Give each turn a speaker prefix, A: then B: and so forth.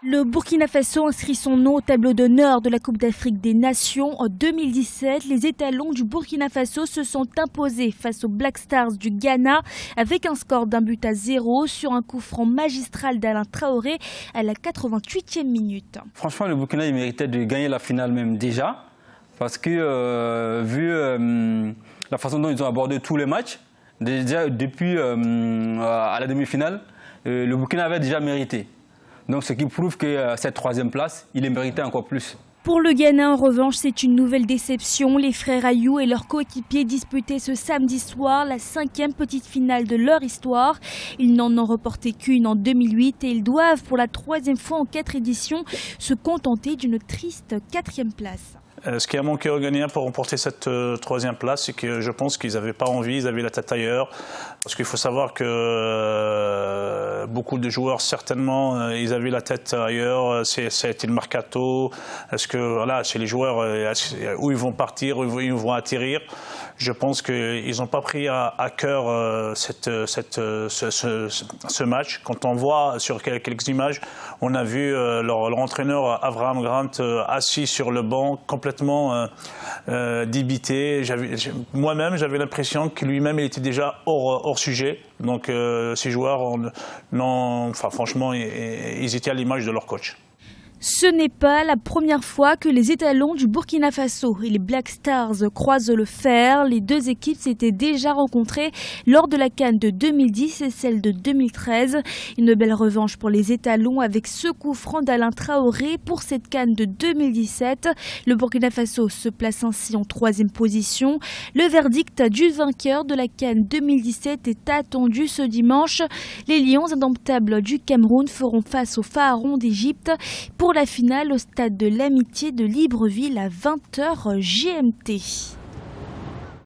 A: Le Burkina Faso inscrit son nom au tableau d'honneur de la Coupe d'Afrique des Nations en 2017. Les étalons du Burkina Faso se sont imposés face aux Black Stars du Ghana avec un score d'1-0 sur un coup franc magistral d'Alain Traoré à la 88e minute.
B: Franchement, le Burkina il méritait de gagner la finale même déjà parce que vu la façon dont ils ont abordé tous les matchs, déjà depuis à la demi-finale, le Burkina avait déjà mérité. Donc ce qui prouve que cette troisième place, il est mérité encore plus.
A: Pour le Ghana, en revanche, c'est une nouvelle déception. Les frères Ayou et leurs coéquipiers disputaient ce samedi soir la 5e petite finale de leur histoire. Ils n'en ont reporté qu'une en 2008 et ils doivent, pour la 3e fois en 4 éditions, se contenter d'une triste 4e place.
C: Ce qui a manqué aux Ghanéens pour remporter cette 3e place, c'est que je pense qu'ils n'avaient pas envie, ils avaient la tête ailleurs. Parce qu'il faut savoir que beaucoup de joueurs, certainement, ils avaient la tête ailleurs. C'était le mercato. Est-ce que, voilà, chez les joueurs, où ils vont partir, où ils vont atterrir. Je pense qu'ils n'ont pas pris à cœur ce match. Quand on voit sur quelques images, on a vu leur entraîneur Avraham Grant assis sur le banc, complètement débité. Moi-même, j'avais l'impression que lui-même, il était déjà hors sujet. Donc ces joueurs, franchement, ils étaient à l'image de leur coach.
A: Ce n'est pas la première fois que les étalons du Burkina Faso et les Black Stars croisent le fer. Les deux équipes s'étaient déjà rencontrées lors de la CAN de 2010 et celle de 2013. Une belle revanche pour les étalons avec ce coup franc d'Alain Traoré pour cette CAN de 2017. Le Burkina Faso se place ainsi en 3e position. Le verdict du vainqueur de la CAN 2017 est attendu ce dimanche. Les Lions indomptables du Cameroun feront face aux Pharaons d'Égypte pour la finale au stade de l'Amitié de Libreville à 20h GMT.